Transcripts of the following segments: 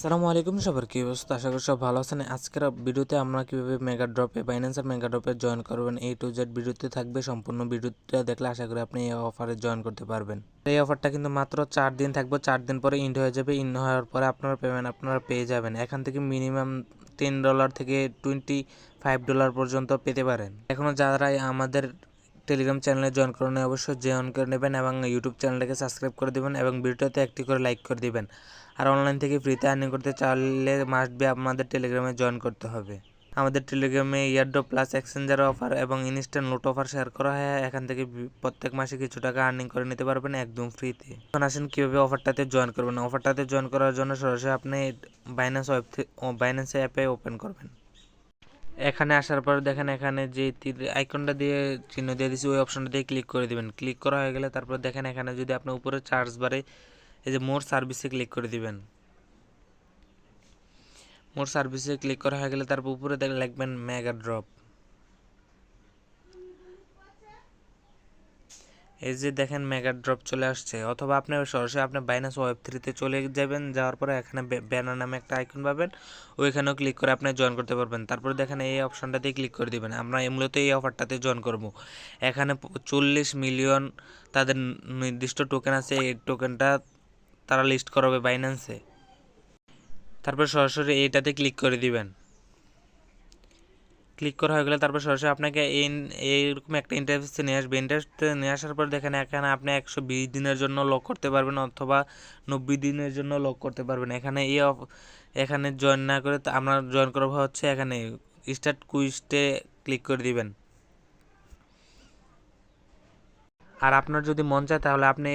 আসসালামু আলাইকুম সবার কি অবস্থা? আশা করি সব ভালো আছেন। আজকের ভিডিওতে আমরা কিভাবে মেগা ড্রপে বাইন্যান্সের মেগা ড্রপে জয়েন করবেন A to Z ভিডিওতে থাকবে। সম্পূর্ণ ভিডিওটা দেখলে আশা করি আপনি এই অফারে জয়েন করতে পারবেন। এই অফারটা কিন্তু মাত্র 4 দিন থাকবে। 4 দিন পরে ইন্ড হয়ে যাবে। ইন্ড হওয়ার পরে আপনার পেমেন্ট আপনারা পেয়ে যাবেন। এখান থেকে মিনিমাম $10 থেকে $25 পর্যন্ত পেতে পারেন। এখনও যারা আমাদের টেলিগ্রাম চ্যানেলে জয়েন করে নেন অবশ্যই জয়েন করে নেবেন এবং ইউটিউব চ্যানেলটাকে সাবস্ক্রাইব করে দেবেন এবং ভিডিওতে একটি করে লাইক করে দিবেন। আর অনলাইন থেকে ফ্রিতে আর্নিং করতে চাইলে মাস্ট বি আমাদের টেলিগ্রামে জয়েন করতে হবে। আমাদের টেলিগ্রামে ইয়ারড্রপ প্লাস এক্সচেঞ্জার অফার এবং ইনস্ট্যান্ট লোট অফার শেয়ার করা হয়। এখান থেকে প্রত্যেক মাসে কিছু টাকা আর্নিং করে নিতে পারবেন একদম ফ্রিতে। এখন আসেন কীভাবে অফারটাতে জয়েন করবেন। অফারটাতে জয়েন করার জন্য সরাসরি আপনি বাইন্যান্স অ্যাপে ওপেন করবেন। এখানে আসার পর দেখেন এখানে যে তীর আইকনটা দিয়ে চিহ্ন দিয়ে দিয়েছি ওই অপশনটা দিয়ে ক্লিক করে দিবেন। ক্লিক করা হয়ে গেলে তারপর দেখেন এখানে যদি আপনি উপরে চার্জ বারে এই যে মোর সার্ভিসে ক্লিক করে দিবেন। মোর সার্ভিসে ক্লিক করা হয়ে গেলে তারপর উপরে লিখবেন মেগা ড্রপ। এই যে দেখেন মেগা ড্রপ চলে আসছে। অথবা আপনি সরাসরি আপনি বাইন্যান্স ওয়েব3তে চলে যাবেন। যাওয়ার পরে এখানে ব্যানার নামে একটা আইকন পাবেন, ওইখানেও ক্লিক করে আপনি জয়েন করতে পারবেন। তারপরে দেখেন এই অপশনটাতে ক্লিক করে দিবেন। আমরা মূলত এই অফারটাতে জয়েন করব। এখানে 40 মিলিয়ন তাদের নির্দিষ্ট টোকেন আছে। এই টোকেনটা তারা লিস্ট করাবে বাইন্যান্সে। তারপর সরাসরি এইটাতে ক্লিক করে দিবেন। ক্লিক করা হয়ে গেলে তারপর সরাসরি আপনাকে এইরকম একটা ইন্টারফেসে নিয়ে আসবে। ইন্টারফেসে নিয়ে আসার পর দেখেন এখানে আপনি 120 দিনের জন্য লক করতে পারবেন অথবা 90 দিনের জন্য লক করতে পারবেন। এখানে জয়েন না করে আমরা জয়েন করবো হচ্ছে এখানে স্টার্ট কুইজে ক্লিক করে দিবেন। আর আপনার যদি মন চায় তাহলে আপনি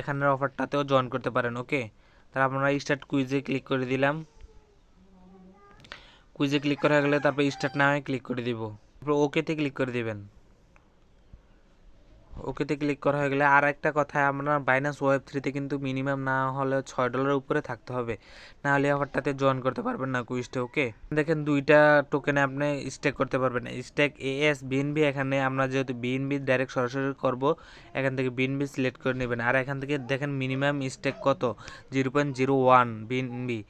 এখানের অফারটাতেও জয়েন করতে পারেন। ওকে, তাহলে আমরা স্টার্ট কুইজে ক্লিক করে দিলাম। কুইজে ক্লিক করা গেলে তারপর স্টার্ট নামে ক্লিক করে দিব। তারপর ওকেতে ক্লিক করে দিবেন। ওকেতে ক্লিক করা হয়ে গেলে আর একটা কথা, আপনার বাইন্যান্স ওয়েব3তে কিন্তু মিনিমাম না হলে $6 উপরে থাকতে হবে, না হলে অফারটাতে জয়েন করতে পারবেন না কুইজটা। ওকে, দেখেন দুইটা টোকেনে আপনি স্টেক করতে পারবেন। স্টেক এএস বিএনবি, এখানে আমরা যেহেতু বিএনবি ডাইরেক্ট সরাসরি করব এখান থেকে বিএনবি সিলেক্ট করে নেবেন। আর এখান থেকে দেখেন মিনিমাম স্টেক কত, 0.01 বিএনবি।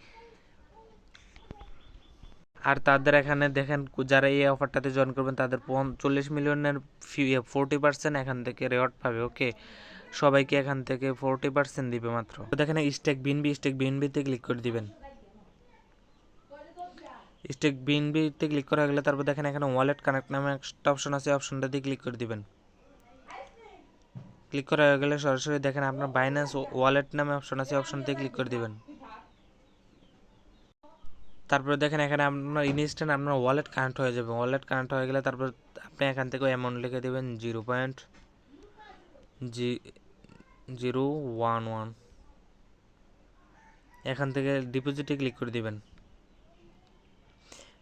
আর তাদের এখানে দেখেন যারা এই অফারটাতে জয়েন করবেন তাদের 40 মিলিয়নের 40% এখান থেকে রেওয়ার্ড পাবে। ওকে, সবাইকে এখান থেকে 40% দিবে মাত্র। তো দেখেন স্টেক বিএনবিতে ক্লিক করে দিবেন। স্টেক বিএনবিতে ক্লিক করা গেলে তারপর দেখেন এখানে ওয়ালেট কানেক্ট নামে একটা অপশন আছে, অপশনটাতে ক্লিক করে দিবেন। ক্লিক করা হয়ে গেলে সরাসরি দেখেন আপনার বাইন্যান্স ওয়ালেট নামে অপশন আছে, অপশনটাতে ক্লিক করে দিবেন। তারপরে দেখেন এখানে আপনার ইনস্ট্যান্ট আপনার ওয়ালেট কানেক্ট হয়ে যাবে। ওয়ালেট কানেক্ট হয়ে গেলে তারপর আপনি এখান থেকে অ্যামাউন্ট লিখে দেবেন 0.011। এখান থেকে ডিপোজিটে ক্লিক করে দিবেন।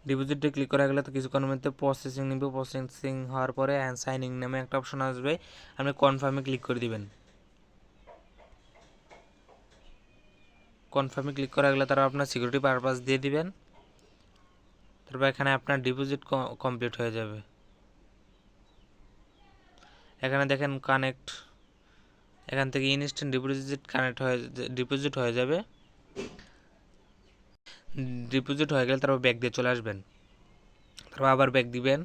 ডিপোজিটে ক্লিক করা গেলে তো কিছুক্ষণের মধ্যে প্রসেসিং নিবে। প্রসেসিং হওয়ার পরে সাইনিং নামে একটা অপশন আসবে, আপনি কনফার্মে ক্লিক করে দিবেন। কনফার্মে ক্লিক করা গেলে তারা আপনার সিকিউরিটি পারপাস দিয়ে দিবেন। তারপর এখানে আপনার ডিপোজিট কমপ্লিট হয়ে যাবে। এখানে দেখেন কানেক্ট, এখান থেকে ইনস্ট্যান্ট ডিপোজিট হয়ে যাবে। ডিপোজিট হয়ে গেলে তারপর ব্যাক দিয়ে চলে আসবেন। তারপর আবার ব্যাক দিবেন।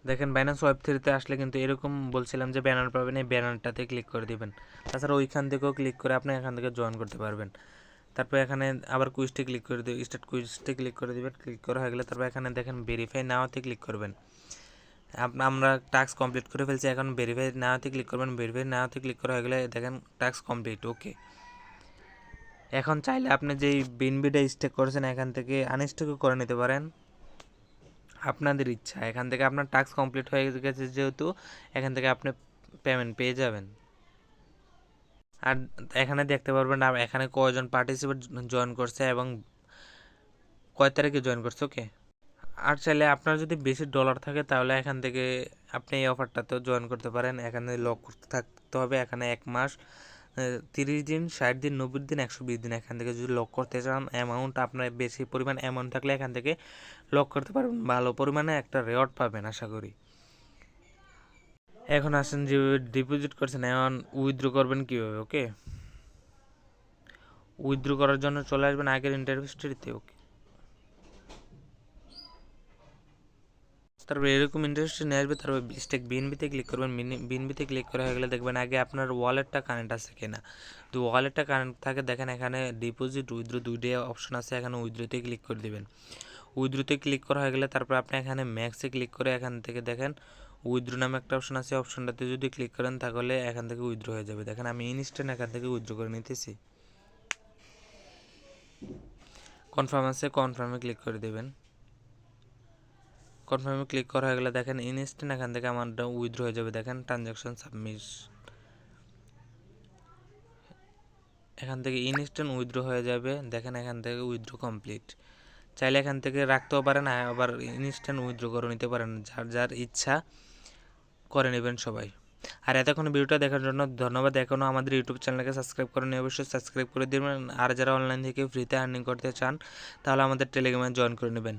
দেখেন বাইন্যান্স ওয়েব3তে আসলে কিন্তু এরকম বলছিলাম যে ব্যানার পাবেন, এই ব্যানারটাতে ক্লিক করে দিবেন। তাছাড়া ওইখান থেকেও ক্লিক করে আপনি এখান থেকে জয়েন করতে পারবেন। তারপর এখানে আবার কুইজটি ক্লিক করে দিবেন, স্টার্ট কুইজটি ক্লিক করে দিবেন। ক্লিক করা হয়ে গেলে তারপর এখানে দেখেন ভেরিফাই নাওতে ক্লিক করবেন। আমরা টাস্ক কমপ্লিট করে ফেলছি, এখন ভেরিফাই নাওতে ক্লিক করবেন। ভেরিফাই নাওতে ক্লিক করা হয়ে গেলে দেখেন টাস্ক কমপ্লিট। ওকে, এখন চাইলে আপনি যেই বিনবিটা স্টেক করেছেন এখান থেকে আনস্টেকও করে নিতে পারেন, আপনাদের ইচ্ছা। এখান থেকে আপনার টাস্ক কমপ্লিট হয়ে গেছে যেহেতু এখান থেকে আপনি পেমেন্ট পেয়ে যাবেন। আর এখানে দেখতে পারবেন এখানে কয়জন পার্টিসিপেট জয়েন করছে এবং কয় তারিখে জয়েন করছে। ওকে, আর চাইলে আপনার যদি বেশি ডলার থাকে তাহলে এখান থেকে আপনি এই অফারটাতেও জয়েন করতে পারেন। এখানে লক করতে থাকতে হবে এখানে 1 মাস, 30 দিন, 60 দিন, 90 দিন, 120 দিন। এখান থেকে যদি লক করতে চান অ্যামাউন্ট আপনার বেশি পরিমাণ অ্যামাউন্ট থাকলে এখান থেকে লক করতে পারবেন, ভালো পরিমাণে একটা রেওয়ার্ড পাবেন আশা করি। এখন আসেন যেভাবে ডিপোজিট করছেন এখন উইথড্র করবেন কীভাবে। ওকে, উইথড্র করার জন্য চলে আসবেন আগের ইন্টারফেসটিতে। ওকে, তারপর এরকম ইন্টারেস্ট নিয়ে আসবে। তারপর স্টেক বিএনবিতে ক্লিক করবেন। বিএনবিতে ক্লিক করা হয়ে গেলে দেখবেন আগে আপনার ওয়ালেটটা কানেক্ট আছে কিনা। তো ওয়ালেটটা কানেক্ট থাকে দেখেন এখানে ডিপোজিট উইথড্র দুইটাই অপশন আছে, এখানে উইথড্রতে ক্লিক করে দেবেন। উইথড্রতে ক্লিক করা হয়ে গেলে তারপর আপনি এখানে ম্যাক্সে ক্লিক করে এখান থেকে দেখেন উইথড্র নামে একটা অপশন আছে, অপশনটাতে যদি ক্লিক করেন তাহলে এখান থেকে উইথড্র হয়ে যাবে। দেখেন আমি ইনস্ট্যান্ট এখান থেকে উইথড্র করে নিতেছি। কনফার্ম আছে, কনফার্মে ক্লিক করে দেবেন। কনফার্মে ক্লিক করা হয়ে গেলে দেখেন ইনস্ট্যান্ট এখান থেকে আমারটা উইথড্র হয়ে যাবে। দেখেন ট্রানজ্যাকশন সাবমিট, এখান থেকে ইনস্ট্যান্ট উইথড্র হয়ে যাবে। দেখেন এখান থেকে উইথড্র কমপ্লিট। চাইলে এখান থেকে রাখতেও পারেন, আবার ইনস্ট্যান্ট উইথড্র করে নিতে পারেন, যার যার ইচ্ছা করে নেবেন সবাই। আর এতক্ষণ ভিডিওটা দেখার জন্য ধন্যবাদ। এখনও আমাদের ইউটিউব চ্যানেলকে সাবস্ক্রাইব করেন, অবশ্যই সাবস্ক্রাইব করে দেবেন। আর যারা অনলাইন থেকে ফ্রিতে আর্নিং করতে চান তাহলে আমাদের টেলিগ্রামে জয়েন করে নেবেন।